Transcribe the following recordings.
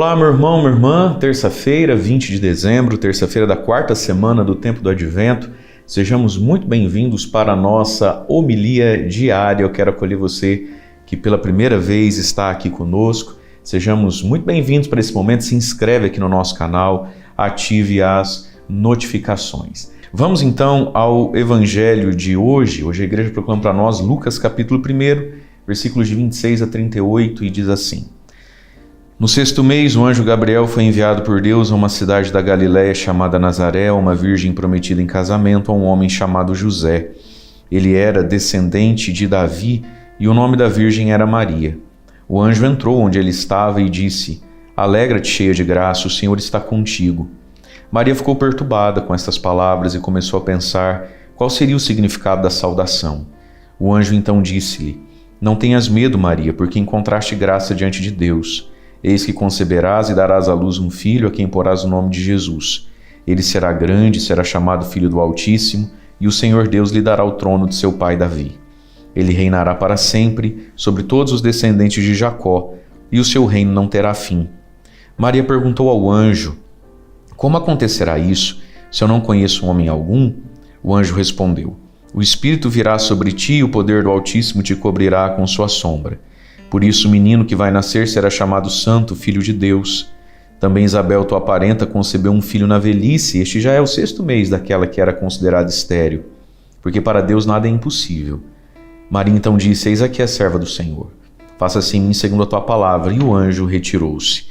Olá, meu irmão, minha irmã. Terça-feira, 20 de dezembro, terça-feira da quarta semana do tempo do Advento. Sejamos muito bem-vindos para a nossa homilia diária. Eu quero acolher você que pela primeira vez está aqui conosco. Sejamos muito bem-vindos para esse momento. Se inscreve aqui no nosso canal, ative as notificações. Vamos então ao evangelho de hoje. Hoje a igreja proclama para nós Lucas capítulo 1, versículos de 26 a 38 e diz assim: No sexto mês, o anjo Gabriel foi enviado por Deus a uma cidade da Galiléia chamada Nazaré, a uma virgem prometida em casamento a um homem chamado José. Ele era descendente de Davi e o nome da virgem era Maria. O anjo entrou onde ele estava e disse: Alegra-te, cheia de graça, o Senhor está contigo. Maria ficou perturbada com estas palavras e começou a pensar qual seria o significado da saudação. O anjo então disse-lhe: Não tenhas medo, Maria, porque encontraste graça diante de Deus. Eis que conceberás e darás à luz um filho a quem porás o nome de Jesus. Ele será grande, será chamado Filho do Altíssimo, e o Senhor Deus lhe dará o trono de seu pai Davi. Ele reinará para sempre sobre todos os descendentes de Jacó, e o seu reino não terá fim. Maria perguntou ao anjo: Como acontecerá isso, se eu não conheço homem algum? O anjo respondeu: O Espírito virá sobre ti e o poder do Altíssimo te cobrirá com sua sombra. Por isso o menino que vai nascer será chamado Santo, Filho de Deus. Também Isabel, tua parenta, concebeu um filho na velhice, este já é o sexto mês daquela que era considerada estéril, porque para Deus nada é impossível. Maria então disse: Eis aqui a serva do Senhor. Faça-se em mim segundo a tua palavra. E o anjo retirou-se.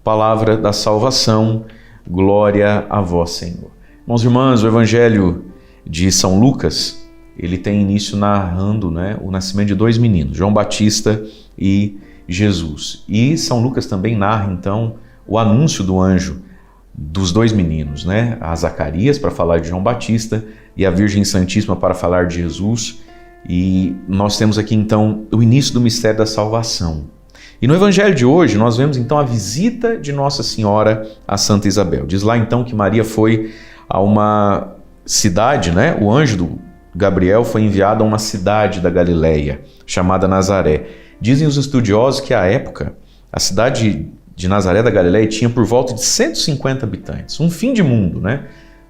Palavra da salvação, glória a vós, Senhor. Irmãos e irmãs, o evangelho de São Lucas, ele tem início narrando, o nascimento de dois meninos, João Batista e Jesus. E São Lucas também narra, então, o anúncio do anjo dos dois meninos, a Zacarias para falar de João Batista e a Virgem Santíssima para falar de Jesus. E nós temos aqui, então, o início do mistério da salvação. E no evangelho de hoje, nós vemos, então, a visita de Nossa Senhora a Santa Isabel. Diz lá, então, que Maria foi a uma cidade, o anjo do Gabriel foi enviado a uma cidade da Galiléia, chamada Nazaré. Dizem os estudiosos que, à época, a cidade de Nazaré da Galiléia tinha por volta de 150 habitantes. Um fim de mundo,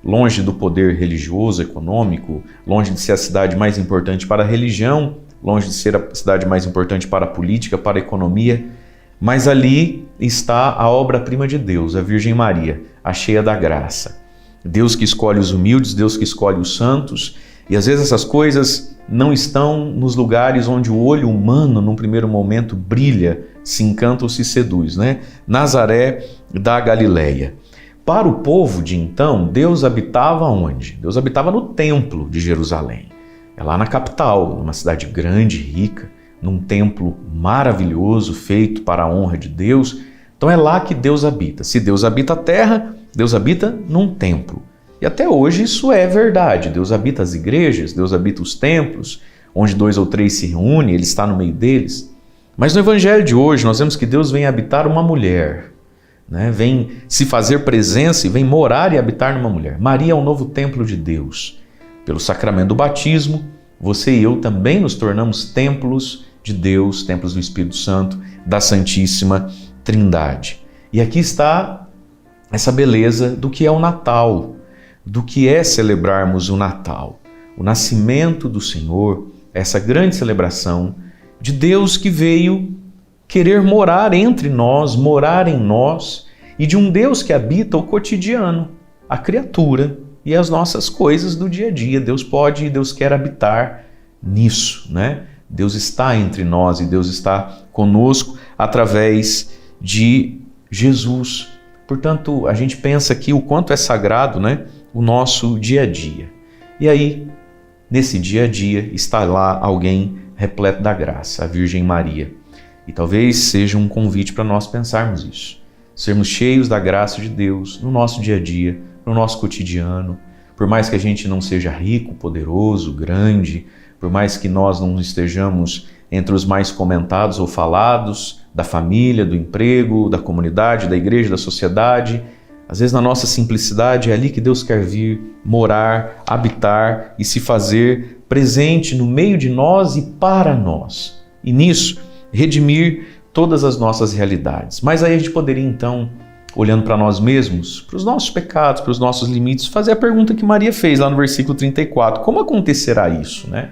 longe do poder religioso, econômico, longe de ser a cidade mais importante para a religião, longe de ser a cidade mais importante para a política, para a economia, mas ali está a obra-prima de Deus, a Virgem Maria, a cheia da graça. Deus que escolhe os humildes, Deus que escolhe os santos, e às vezes essas coisas não estão nos lugares onde o olho humano, num primeiro momento, brilha, se encanta ou se seduz, Nazaré da Galiléia. Para o povo de então, Deus habitava onde? Deus habitava no templo de Jerusalém. É lá na capital, numa cidade grande, rica, num templo maravilhoso, feito para a honra de Deus. Então é lá que Deus habita. Se Deus habita a terra, Deus habita num templo. E até hoje isso é verdade. Deus habita as igrejas, Deus habita os templos, onde 2 ou 3 se reúnem, Ele está no meio deles. Mas no evangelho de hoje nós vemos que Deus vem habitar uma mulher, vem se fazer presença e vem morar e habitar numa mulher. Maria é o novo templo de Deus. Pelo sacramento do batismo, você e eu também nos tornamos templos de Deus, templos do Espírito Santo, da Santíssima Trindade. E aqui está essa beleza do que é o Natal, do que é celebrarmos o Natal. O nascimento do Senhor, essa grande celebração de Deus que veio querer morar entre nós, morar em nós, e de um Deus que habita o cotidiano, a criatura e as nossas coisas do dia a dia. Deus pode e Deus quer habitar nisso, Deus está entre nós e Deus está conosco através de Jesus. Portanto, a gente pensa aqui o quanto é sagrado, o nosso dia a dia. E aí, nesse dia a dia, está lá alguém repleto da graça, a Virgem Maria. E talvez seja um convite para nós pensarmos isso. Sermos cheios da graça de Deus no nosso dia a dia, no nosso cotidiano. Por mais que a gente não seja rico, poderoso, grande, por mais que nós não estejamos entre os mais comentados ou falados da família, do emprego, da comunidade, da igreja, da sociedade, às vezes na nossa simplicidade é ali que Deus quer vir, morar, habitar e se fazer presente no meio de nós e para nós. E nisso, redimir todas as nossas realidades. Mas aí a gente poderia então, olhando para nós mesmos, para os nossos pecados, para os nossos limites, fazer a pergunta que Maria fez lá no versículo 34. Como acontecerá isso, né?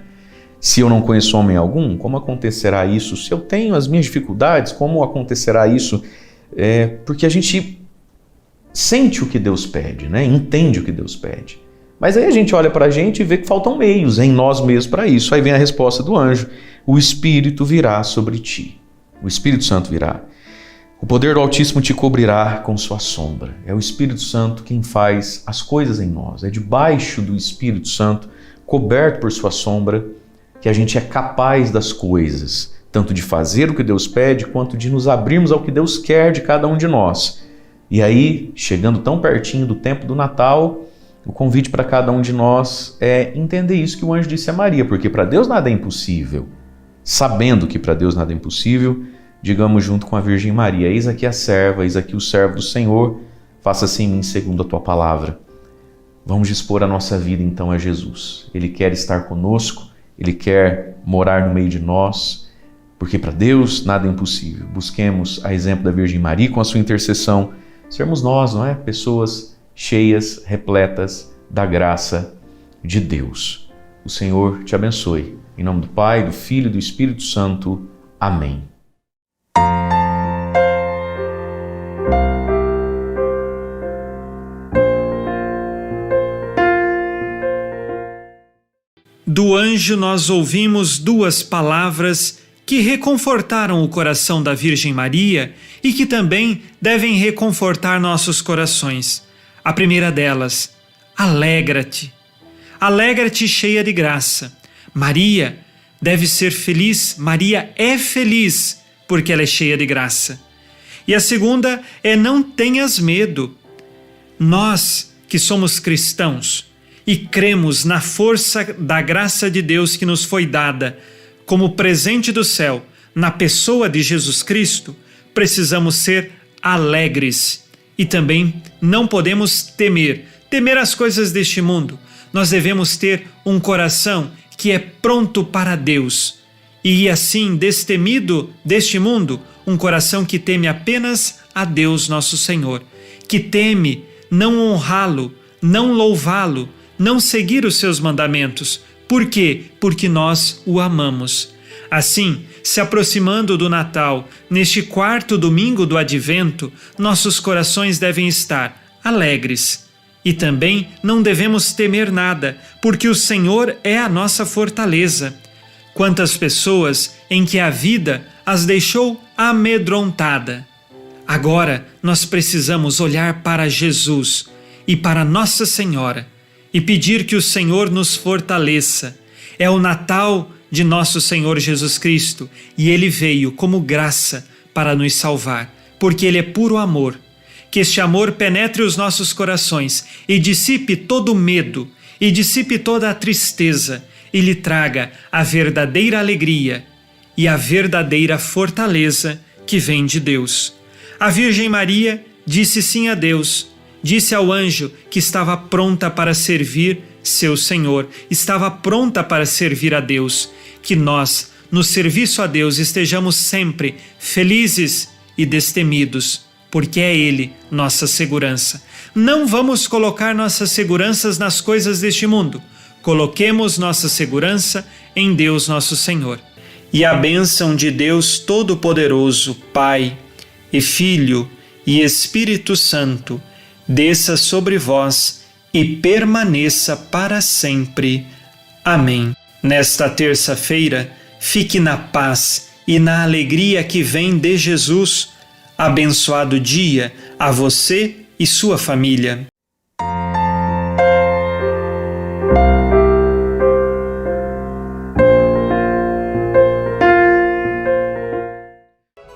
Se eu não conheço homem algum, como acontecerá isso? Se eu tenho as minhas dificuldades, como acontecerá isso? Porque a gente sente o que Deus pede, né? Entende o que Deus pede. Mas aí a gente olha para a gente e vê que faltam meios em nós mesmos para isso. Aí vem a resposta do anjo: o Espírito virá sobre ti. O Espírito Santo virá. O poder do Altíssimo te cobrirá com sua sombra. É o Espírito Santo quem faz as coisas em nós. É debaixo do Espírito Santo, coberto por sua sombra, que a gente é capaz das coisas, tanto de fazer o que Deus pede, quanto de nos abrirmos ao que Deus quer de cada um de nós. E aí, chegando tão pertinho do tempo do Natal, o convite para cada um de nós é entender isso que o anjo disse a Maria, porque para Deus nada é impossível. Sabendo que para Deus nada é impossível, digamos junto com a Virgem Maria: eis aqui a serva, eis aqui o servo do Senhor, faça-se em mim segundo a tua palavra. Vamos dispor a nossa vida então a Jesus. Ele quer estar conosco, Ele quer morar no meio de nós, porque para Deus nada é impossível. Busquemos a exemplo da Virgem Maria com a sua intercessão, sermos nós, não é? Pessoas cheias, repletas da graça de Deus. O Senhor te abençoe. Em nome do Pai, do Filho e do Espírito Santo. Amém. Do anjo nós ouvimos duas palavras que reconfortaram o coração da Virgem Maria e que também devem reconfortar nossos corações. A primeira delas: alegra-te. Alegra-te, cheia de graça. Maria deve ser feliz, Maria é feliz porque ela é cheia de graça. E a segunda é: não tenhas medo. Nós que somos cristãos e cremos na força da graça de Deus que nos foi dada como presente do céu na pessoa de Jesus Cristo, precisamos ser alegres e também não podemos temer as coisas deste mundo. Nós devemos ter um coração que é pronto para Deus e assim, destemido deste mundo, um coração que teme apenas a Deus nosso Senhor, que teme não honrá-lo, não louvá-lo, não seguir os seus mandamentos. Por quê? Porque nós o amamos. Assim, se aproximando do Natal, neste quarto domingo do Advento, nossos corações devem estar alegres. E também não devemos temer nada, porque o Senhor é a nossa fortaleza. Quantas pessoas em que a vida as deixou amedrontada. Agora nós precisamos olhar para Jesus e para Nossa Senhora e pedir que o Senhor nos fortaleça. É o Natal de nosso Senhor Jesus Cristo e Ele veio como graça para nos salvar, porque Ele é puro amor. Que este amor penetre os nossos corações e dissipe todo o medo e dissipe toda a tristeza e lhe traga a verdadeira alegria e a verdadeira fortaleza que vem de Deus. A Virgem Maria disse sim a Deus, disse ao anjo que estava pronta para servir seu Senhor, estava pronta para servir a Deus. Que nós, no serviço a Deus, estejamos sempre felizes e destemidos, porque é Ele nossa segurança. Não vamos colocar nossas seguranças nas coisas deste mundo. Coloquemos nossa segurança em Deus nosso Senhor. E a bênção de Deus Todo-Poderoso, Pai e Filho e Espírito Santo, desça sobre vós e permaneça para sempre. Amém. Nesta terça-feira, fique na paz e na alegria que vem de Jesus. Abençoado dia a você e sua família.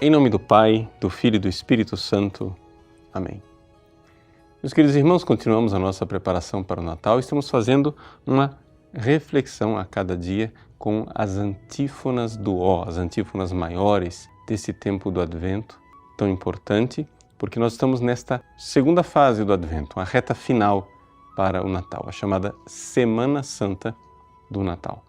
Em nome do Pai, do Filho e do Espírito Santo. Amém. Meus queridos irmãos, continuamos a nossa preparação para o Natal. Estamos fazendo uma reflexão a cada dia com as antífonas do Ó, as antífonas maiores desse tempo do Advento, tão importante, porque nós estamos nesta segunda fase do Advento, a reta final para o Natal, a chamada Semana Santa do Natal.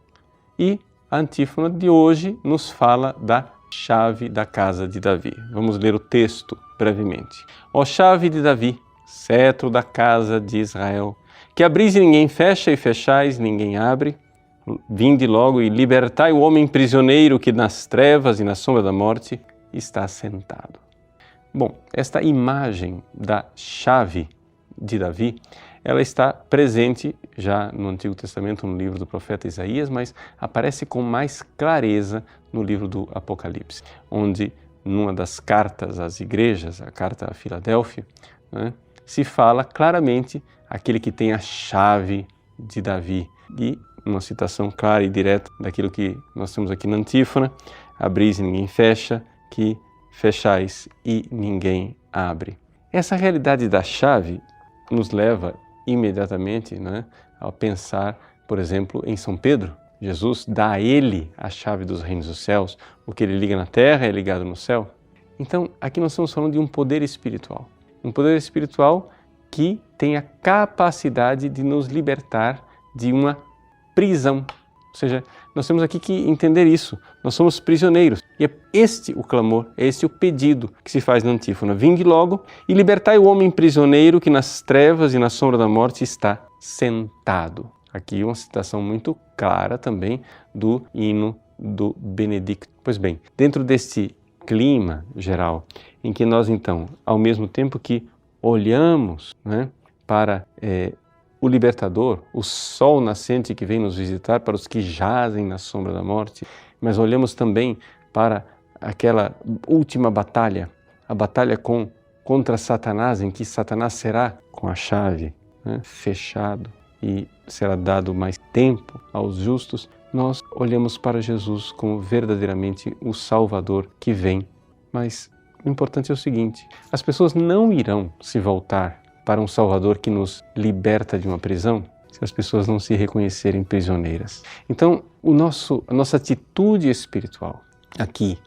E a antífona de hoje nos fala da chave da casa de Davi. Vamos ler o texto brevemente. Ó chave de Davi, cetro da casa de Israel, que abris e ninguém fecha e fechais ninguém abre, vinde logo e libertai o homem prisioneiro que nas trevas e na sombra da morte está sentado. Bom, esta imagem da chave de Davi, ela está presente já no Antigo Testamento, no livro do profeta Isaías, mas aparece com mais clareza no livro do Apocalipse, onde numa das cartas às igrejas, a carta a Filadélfia, né, se fala claramente aquele que tem a chave de Davi. E uma citação clara e direta daquilo que nós temos aqui na antífona: abris e ninguém fecha, que fechais e ninguém abre. Essa realidade da chave nos leva imediatamente, né, a pensar, por exemplo, em São Pedro. Jesus dá a ele a chave dos reinos dos céus. O que ele liga na terra é ligado no céu. Então, aqui nós estamos falando de um poder espiritual. Um poder espiritual que tem a capacidade de nos libertar de uma prisão. Ou seja, nós temos aqui que entender isso. Nós somos prisioneiros. E é este o clamor, é este o pedido que se faz na antífona. Vinde logo e libertai o homem prisioneiro que nas trevas e na sombra da morte está sentado. Aqui uma citação muito clara também do hino do Benedicto. Pois bem, dentro deste clima geral, em que nós então, ao mesmo tempo que olhamos, né, para o libertador, o sol nascente que vem nos visitar para os que jazem na sombra da morte, mas olhamos também para aquela última batalha, a batalha contra Satanás, em que Satanás será com a chave, né, fechado, e será dado mais tempo aos justos. Nós olhamos para Jesus como verdadeiramente o Salvador que vem. Mas o importante é o seguinte: as pessoas não irão se voltar para um Salvador que nos liberta de uma prisão se as pessoas não se reconhecerem prisioneiras. Então, a nossa atitude espiritual aqui,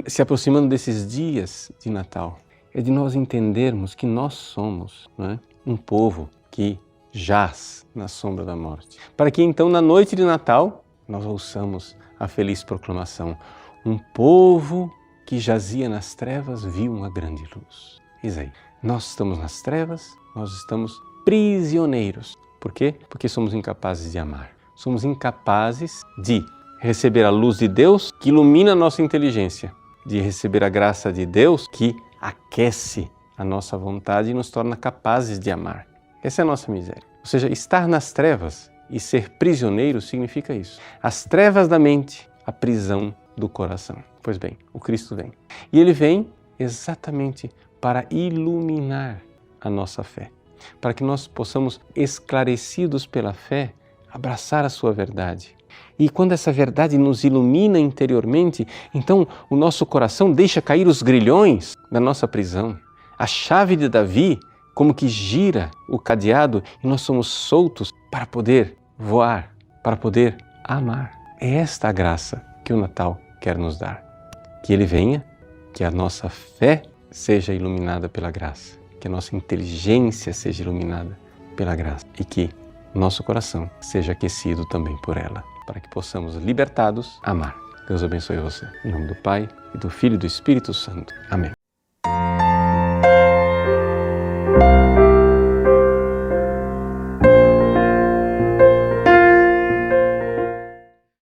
se aproximando desses dias de Natal, é de nós entendermos que nós somos, né, um povo que jaz na sombra da morte. Para que então, na noite de Natal, nós ouçamos a feliz proclamação: um povo que jazia nas trevas viu uma grande luz. Eis aí, nós estamos nas trevas, nós estamos prisioneiros. Por quê? Porque somos incapazes de amar. Somos incapazes de receber a luz de Deus que ilumina a nossa inteligência, de receber a graça de Deus que aquece a nossa vontade e nos torna capazes de amar. Essa é a nossa miséria. Ou seja, estar nas trevas e ser prisioneiro significa isso. As trevas da mente, a prisão do coração. Pois bem, o Cristo vem. E Ele vem exatamente para iluminar a nossa fé, para que nós possamos, esclarecidos pela fé, abraçar a sua verdade. E quando essa verdade nos ilumina interiormente, então o nosso coração deixa cair os grilhões da nossa prisão. A chave de Davi como que gira o cadeado e nós somos soltos para poder voar, para poder amar. É esta a graça que o Natal quer nos dar. Que Ele venha, que a nossa fé seja iluminada pela graça, que a nossa inteligência seja iluminada pela graça e que nosso coração seja aquecido também por ela, para que possamos, libertados, amar. Deus abençoe você. Em nome do Pai, e do Filho e do Espírito Santo. Amém.